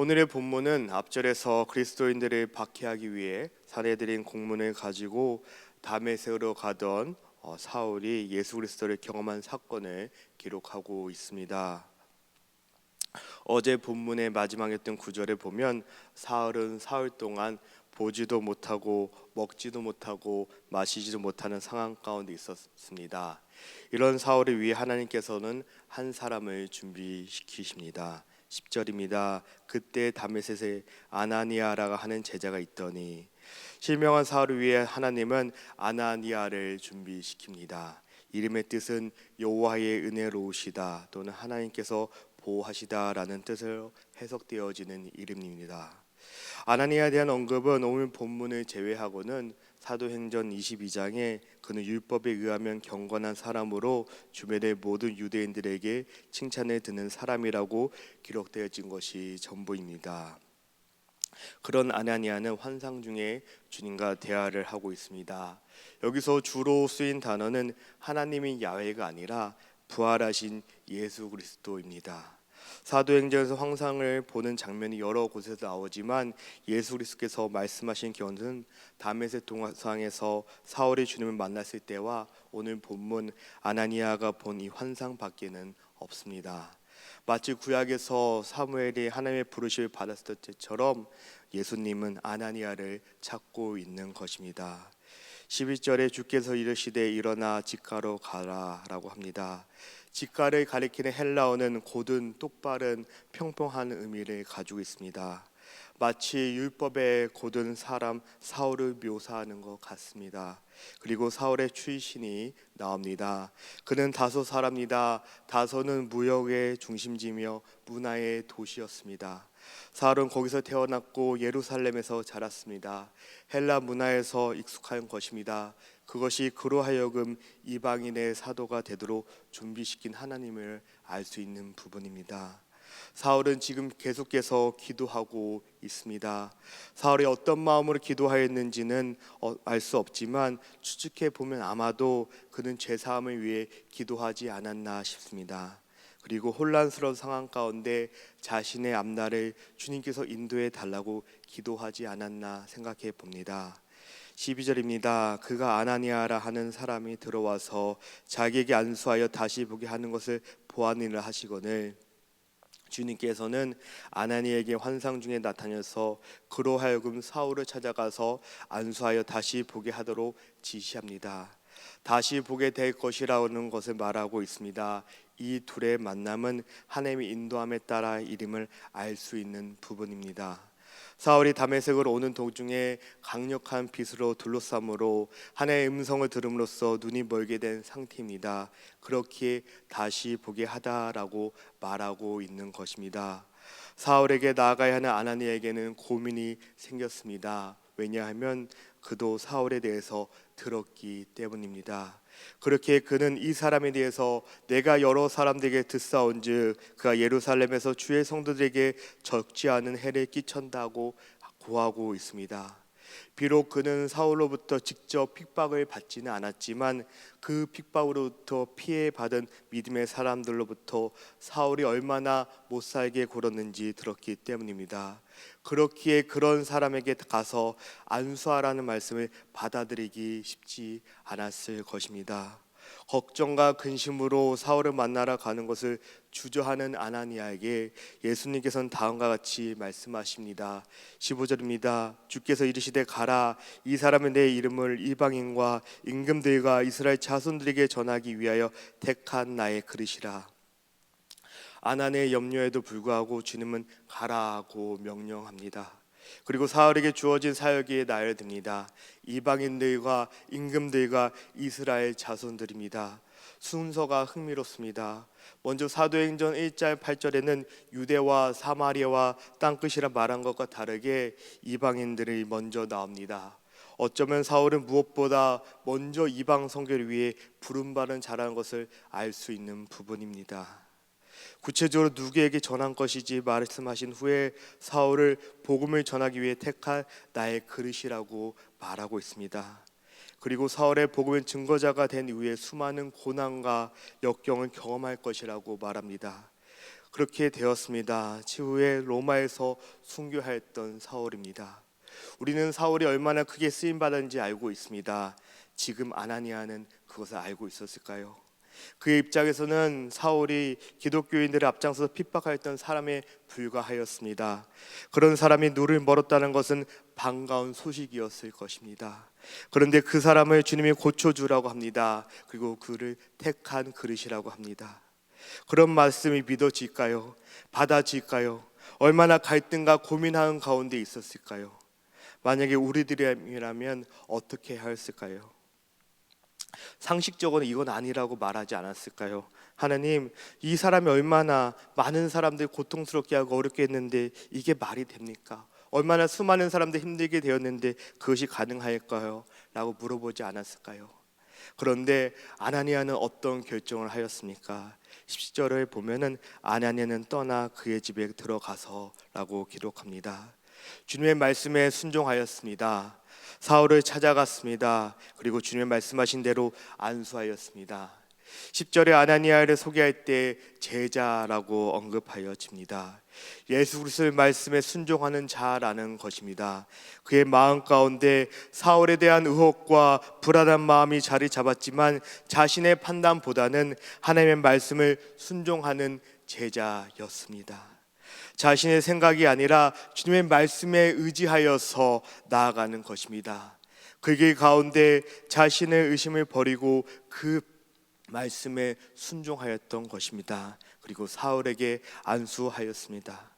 오늘의 본문은 앞절에서 그리스도인들을 박해하기 위해 사내들인 공문을 가지고 다메섹으로 가던 사울이 예수 그리스도를 경험한 사건을 기록하고 있습니다. 어제 본문의 마지막이었던 구절에 보면 사울은 사흘 동안 보지도 못하고 먹지도 못하고 마시지도 못하는 상황 가운데 있었습니다. 이런 사울을 위해 하나님께서는 한 사람을 준비시키십니다. 10절입니다. 그때 다메섹에 아나니아라가 하는 제자가 있더니, 실명한 사울을 위해 하나님은 아나니아를 준비시킵니다. 이름의 뜻은 여호와의 은혜로우시다 또는 하나님께서 보호하시다라는 뜻으로 해석되어지는 이름입니다. 아나니아에 대한 언급은 오늘 본문을 제외하고는 사도행전 22장에 그는 율법에 의하면 경건한 사람으로 주변의 모든 유대인들에게 칭찬을 듣는 사람이라고 기록되어진 것이 전부입니다. 그런 아나니아는 환상 중에 주님과 대화를 하고 있습니다. 여기서 주로 쓰인 단어는 하나님인 야훼가 아니라 부활하신 예수 그리스도입니다. 사도행전에서 환상을 보는 장면이 여러 곳에서 나오지만 예수 그리스도께서 말씀하신 경우는 다메섹 동상에서 사울이 주님을 만났을 때와 오늘 본문 아나니아가 본 이 환상 밖에는 없습니다. 마치 구약에서 사무엘이 하나님의 부르심을 받았을 때처럼 예수님은 아나니아를 찾고 있는 것입니다. 11절에 주께서 이르시되 일어나 직가로 가라 라고 합니다. 직가를 가리키는 헬라어는 곧은 똑바른 평평한 의미를 가지고 있습니다. 마치 율법의 곧은 사람 사울을 묘사하는 것 같습니다. 그리고 사울의 출신이 나옵니다. 그는 다소 사람이다. 다소는 무역의 중심지며 문화의 도시였습니다. 사울은 거기서 태어났고 예루살렘에서 자랐습니다. 헬라 문화에서 익숙한 것입니다. 그것이 그로 하여금 이방인의 사도가 되도록 준비시킨 하나님을 알 수 있는 부분입니다. 사울은 지금 계속해서 기도하고 있습니다. 사울이 어떤 마음으로 기도하였는지는 알 수 없지만 추측해 보면 아마도 그는 죄사함을 위해 기도하지 않았나 싶습니다. 그리고 혼란스러운 상황 가운데 자신의 앞날을 주님께서 인도해 달라고 기도하지 않았나 생각해 봅니다. 12절입니다. 그가 아나니아라 하는 사람이 들어와서 자기에게 안수하여 다시 보게 하는 것을 보았느니라 하시거늘, 주님께서는 아나니에게 환상 중에 나타나서 그로 하여금 사울을 찾아가서 안수하여 다시 보게 하도록 지시합니다. 다시 보게 될 것이라는 것을 말하고 있습니다. 이 둘의 만남은 하나님의 인도함에 따라 이름을 알 수 있는 부분입니다. 사울이 다메섹으로 오는 도중에 강력한 빛으로 둘러싸므로 하나님의 음성을 들음으로써 눈이 멀게 된 상태입니다. 그렇게 다시 보게 하다라고 말하고 있는 것입니다. 사울에게 나아가야 하는 아나니에게는 고민이 생겼습니다. 왜냐하면 그도 사울에 대해서 들었기 때문입니다. 그렇게 그는 이 사람에 대해서 내가 여러 사람들에게 듣사온즉 그가 예루살렘에서 주의 성도들에게 적지 않은 해를 끼친다고 고하고 있습니다. 비록 그는 사울로부터 직접 핍박을 받지는 않았지만 그 핍박으로부터 피해받은 믿음의 사람들로부터 사울이 얼마나 못살게 굴었는지 들었기 때문입니다. 그렇기에 그런 사람에게 가서 안수하라는 말씀을 받아들이기 쉽지 않았을 것입니다. 걱정과 근심으로 사울을 만나러 가는 것을 주저하는 아나니아에게 예수님께서는 다음과 같이 말씀하십니다. 15절입니다. 주께서 이르시되 가라. 이 사람은 내 이름을 이방인과 임금들과 이스라엘 자손들에게 전하기 위하여 택한 나의 그릇이라. 아나니아의 염려에도 불구하고 주님은 가라고 명령합니다. 그리고 사울에게 주어진 사역이 나열됩니다. 이방인들과 임금들과 이스라엘 자손들입니다. 순서가 흥미롭습니다. 먼저 사도행전 1장 8절에는 유대와 사마리아와 땅끝이라 말한 것과 다르게 이방인들이 먼저 나옵니다. 어쩌면 사울은 무엇보다 먼저 이방 선교를 위해 부름받은 자라는 것을 알 수 있는 부분입니다. 구체적으로 누구에게 전한 것이지 말씀하신 후에 사울을 복음을 전하기 위해 택한 나의 그릇이라고 말하고 있습니다. 그리고 사울의 복음의 증거자가 된 이후에 수많은 고난과 역경을 경험할 것이라고 말합니다. 그렇게 되었습니다. 추후에 로마에서 순교하였던 사울입니다. 우리는 사울이 얼마나 크게 쓰임 받았는지 알고 있습니다. 지금 아나니아는 그것을 알고 있었을까요? 그의 입장에서는 사울이 기독교인들을 앞장서서 핍박하였던 사람에 불과하였습니다. 그런 사람이 누를 멀었다는 것은 반가운 소식이었을 것입니다. 그런데 그 사람을 주님이 고쳐주라고 합니다. 그리고 그를 택한 그릇이라고 합니다. 그런 말씀이 믿어질까요? 받아질까요? 얼마나 갈등과 고민하는 가운데 있었을까요? 만약에 우리들이라면 어떻게 하였을까요? 상식적으로 이건 아니라고 말하지 않았을까요? 하나님, 이 사람이 얼마나 많은 사람들 고통스럽게 하고 어렵게 했는데 이게 말이 됩니까? 얼마나 수많은 사람들 힘들게 되었는데 그것이 가능할까요? 라고 물어보지 않았을까요? 그런데 아나니아는 어떤 결정을 하였습니까? 10절을 보면은 아나니아는 떠나 그의 집에 들어가서 라고 기록합니다. 주님의 말씀에 순종하였습니다. 사울을 찾아갔습니다. 그리고 주님의 말씀하신 대로 안수하였습니다. 10절에 아나니아를 소개할 때 제자라고 언급하여집니다. 예수 그리스도의 말씀에 순종하는 자라는 것입니다. 그의 마음 가운데 사울에 대한 의혹과 불안한 마음이 자리 잡았지만 자신의 판단보다는 하나님의 말씀을 순종하는 제자였습니다. 자신의 생각이 아니라 주님의 말씀에 의지하여서 나아가는 것입니다. 그 길 가운데 자신의 의심을 버리고 그 말씀에 순종하였던 것입니다. 그리고 사울에게 안수하였습니다.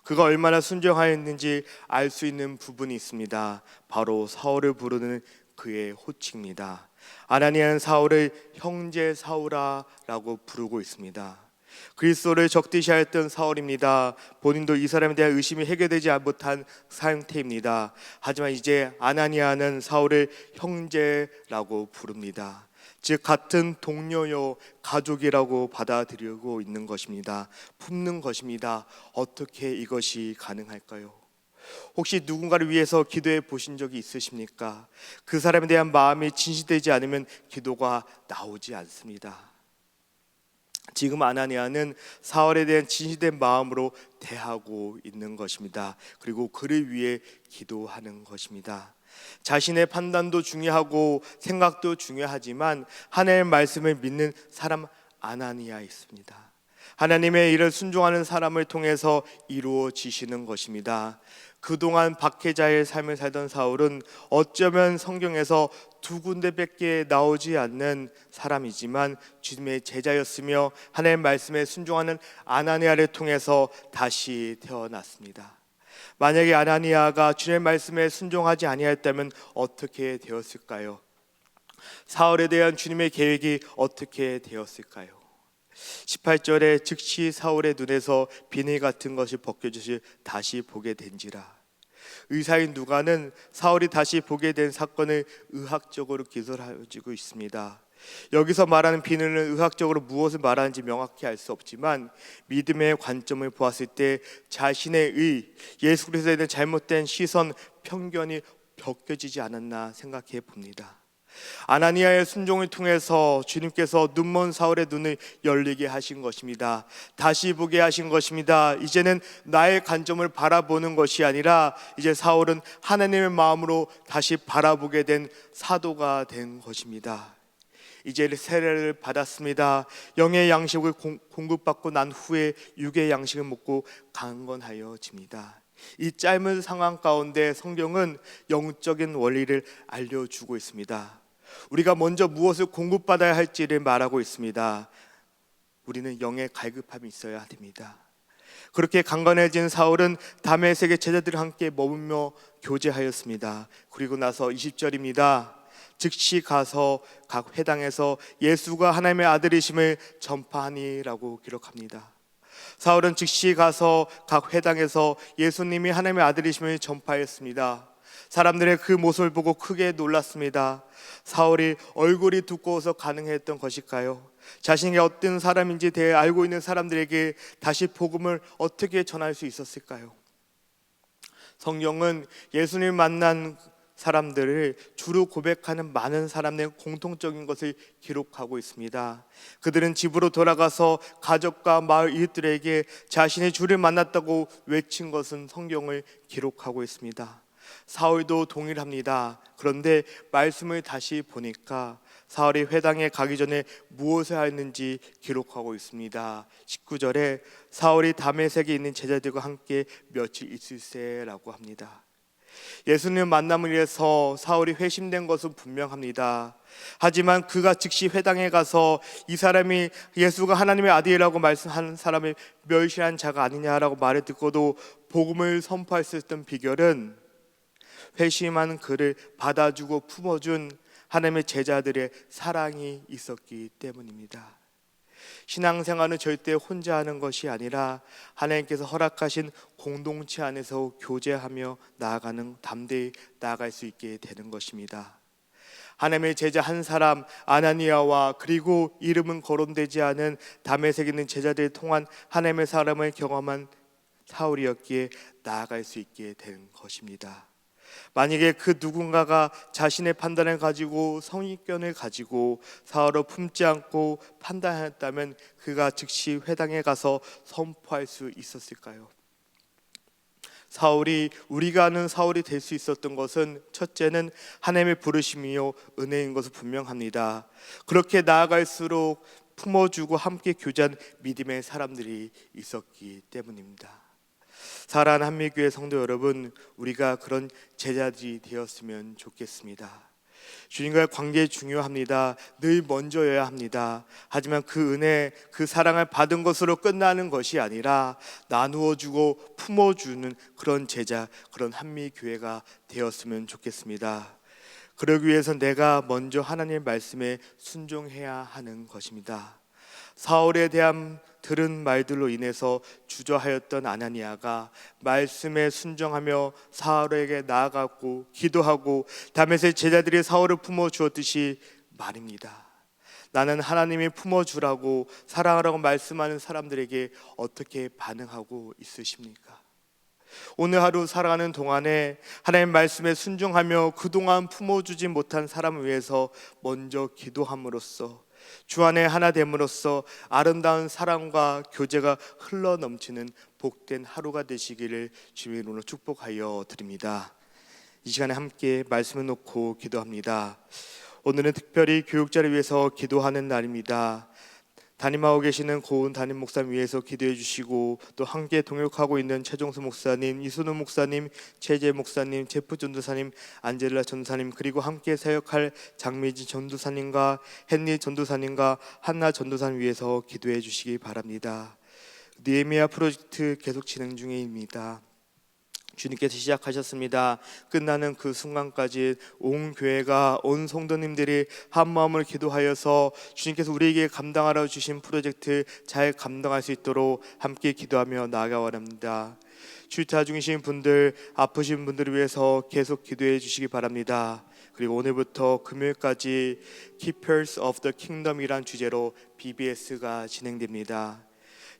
그가 얼마나 순종하였는지 알 수 있는 부분이 있습니다. 바로 사울을 부르는 그의 호칭입니다. 아나니아는 사울을 형제 사울아라고 부르고 있습니다. 그리스도를 적대시하였던 사울입니다. 본인도 이 사람에 대한 의심이 해결되지 못한 상태입니다. 하지만 이제 아나니아는 사울을 형제라고 부릅니다. 즉 같은 동료요 가족이라고 받아들이고 있는 것입니다. 품는 것입니다. 어떻게 이것이 가능할까요? 혹시 누군가를 위해서 기도해 보신 적이 있으십니까? 그 사람에 대한 마음이 진실되지 않으면 기도가 나오지 않습니다. 지금 아나니아는 사울에 대한 진실된 마음으로 대하고 있는 것입니다. 그리고 그를 위해 기도하는 것입니다. 자신의 판단도 중요하고 생각도 중요하지만 하나님의 말씀을 믿는 사람 아나니아 있습니다. 하나님의 일을 순종하는 사람을 통해서 이루어지시는 것입니다. 그동안 박해자의 삶을 살던 사울은 어쩌면 성경에서 두 군데밖에 나오지 않는 사람이지만 주님의 제자였으며 하나님의 말씀에 순종하는 아나니아를 통해서 다시 태어났습니다. 만약에 아나니아가 주님의 말씀에 순종하지 아니하였다면 어떻게 되었을까요? 사울에 대한 주님의 계획이 어떻게 되었을까요? 18절에 즉시 사울의 눈에서 비늘 같은 것이 벗겨지시 다시 보게 된지라. 의사인 누가는 사울이 다시 보게 된 사건을 의학적으로 기술하고 있습니다. 여기서 말하는 비늘은 의학적으로 무엇을 말하는지 명확히 알 수 없지만 믿음의 관점을 보았을 때 자신의 예수 그리스도에 대한 잘못된 시선, 편견이 벗겨지지 않았나 생각해 봅니다. 아나니아의 순종을 통해서 주님께서 눈먼 사울의 눈을 열리게 하신 것입니다. 다시 보게 하신 것입니다. 이제는 나의 관점을 바라보는 것이 아니라 이제 사울은 하나님의 마음으로 다시 바라보게 된 사도가 된 것입니다. 이제 세례를 받았습니다. 영의 양식을 공급받고 난 후에 육의 양식을 먹고 강건하여집니다. 이 짧은 상황 가운데 성경은 영적인 원리를 알려주고 있습니다. 우리가 먼저 무엇을 공급받아야 할지를 말하고 있습니다. 우리는 영의 갈급함이 있어야 됩니다. 그렇게 강건해진 사울은 다메섹의 제자들과 함께 머물며 교제하였습니다. 그리고 나서 20절입니다. 즉시 가서 각 회당에서 예수가 하나님의 아들이심을 전파하니라고 기록합니다. 사울은 즉시 가서 각 회당에서 예수님이 하나님의 아들이심을 전파했습니다. 사람들의 그 모습을 보고 크게 놀랐습니다. 사울이 얼굴이 두꺼워서 가능했던 것일까요? 자신이 어떤 사람인지 대해 알고 있는 사람들에게 다시 복음을 어떻게 전할 수 있었을까요? 성경은 예수님을 만난 사람들을 주로 고백하는 많은 사람의 공통적인 것을 기록하고 있습니다. 그들은 집으로 돌아가서 가족과 마을 이웃들에게 자신의 주를 만났다고 외친 것은 성경을 기록하고 있습니다. 사울도 동일합니다. 그런데 말씀을 다시 보니까 사울이 회당에 가기 전에 무엇을 하였는지 기록하고 있습니다. 19절에 사울이 다메섹에 있는 제자들과 함께 며칠 있을세라고 합니다. 예수님 만남을 위해서 사울이 회심된 것은 분명합니다. 하지만 그가 즉시 회당에 가서 이 사람이 예수가 하나님의 아들이라고 말씀하는 사람을 멸시한 자가 아니냐라고 말을 듣고도 복음을 선포할 수 있었던 비결은 회심한 그를 받아주고 품어준 하나님의 제자들의 사랑이 있었기 때문입니다. 신앙생활은 절대 혼자 하는 것이 아니라 하나님께서 허락하신 공동체 안에서 교제하며 나아가는, 담대히 나아갈 수 있게 되는 것입니다. 하나님의 제자 한 사람 아나니아와 그리고 이름은 거론되지 않은 다메섹에 있는 제자들을 통한 하나님의 사람을 경험한 사울이었기에 나아갈 수 있게 된 것입니다. 만약에 그 누군가가 자신의 판단을 가지고 성의견을 가지고 사울을 품지 않고 판단하였다면 그가 즉시 회당에 가서 선포할 수 있었을까요? 사울이 우리가 아는 사울이 될 수 있었던 것은 첫째는 하나님의 부르심이요 은혜인 것은 분명합니다. 그렇게 나아갈수록 품어주고 함께 교제한 믿음의 사람들이 있었기 때문입니다. 사랑하는 한미교회 성도 여러분, 우리가 그런 제자들이 되었으면 좋겠습니다. 주님과의 관계 중요합니다. 늘 먼저여야 합니다. 하지만 그 은혜, 그 사랑을 받은 것으로 끝나는 것이 아니라 나누어주고 품어주는 그런 제자, 그런 한미교회가 되었으면 좋겠습니다. 그러기 위해서 내가 먼저 하나님의 말씀에 순종해야 하는 것입니다. 사울에 대한 들은 말들로 인해서 주저하였던 아나니아가 말씀에 순종하며 사울에게 나아갔고 기도하고 다메섹 제자들이 사울을 품어주었듯이 말입니다. 나는 하나님이 품어주라고 사랑하라고 말씀하는 사람들에게 어떻게 반응하고 있으십니까? 오늘 하루 살아가는 동안에 하나님 말씀에 순종하며 그동안 품어주지 못한 사람을 위해서 먼저 기도함으로써 주 안에 하나 됨으로써 아름다운 사랑과 교제가 흘러넘치는 복된 하루가 되시기를 주의 이름으로 축복하여 드립니다. 이 시간에 함께 말씀을 놓고 기도합니다. 오늘은 특별히 교육자를 위해서 기도하는 날입니다. 담임하고 계시는 고은 담임 목사님 위해서 기도해 주시고 또 함께 동역하고 있는 최종수 목사님, 이순우 목사님, 최재 목사님, 제프 전도사님, 안젤라 전도사님 그리고 함께 사역할 장미진 전도사님과 헨리 전도사님과 한나 전도사님 위해서 기도해 주시기 바랍니다. 느헤미야 프로젝트 계속 진행 중입니다. 주님께서 시작하셨습니다. 끝나는 그 순간까지 온 교회가, 온 성도님들이 한 마음을 기도하여서 주님께서 우리에게 감당하라 주신 프로젝트 잘 감당할 수 있도록 함께 기도하며 나아가 원합니다. 출타 중이신 분들, 아프신 분들을 위해서 계속 기도해 주시기 바랍니다. 그리고 오늘부터 금요일까지 Keepers of the Kingdom이란 주제로 BBS가 진행됩니다.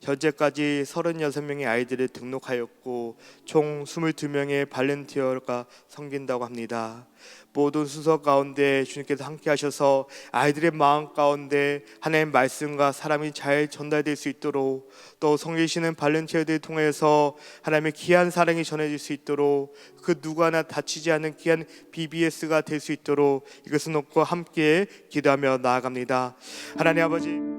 현재까지 36명의 아이들을 등록하였고 총 22명의 발렌티어가 섬긴다고 합니다. 모든 순서 가운데 주님께서 함께 하셔서 아이들의 마음 가운데 하나님의 말씀과 사람이 잘 전달될 수 있도록 또 섬기시는 발렌티어들을 통해서 하나님의 귀한 사랑이 전해질 수 있도록 그 누구 하나 다치지 않는 귀한 BBS가 될 수 있도록 이것을 놓고 함께 기도하며 나아갑니다. 하나님 아버지,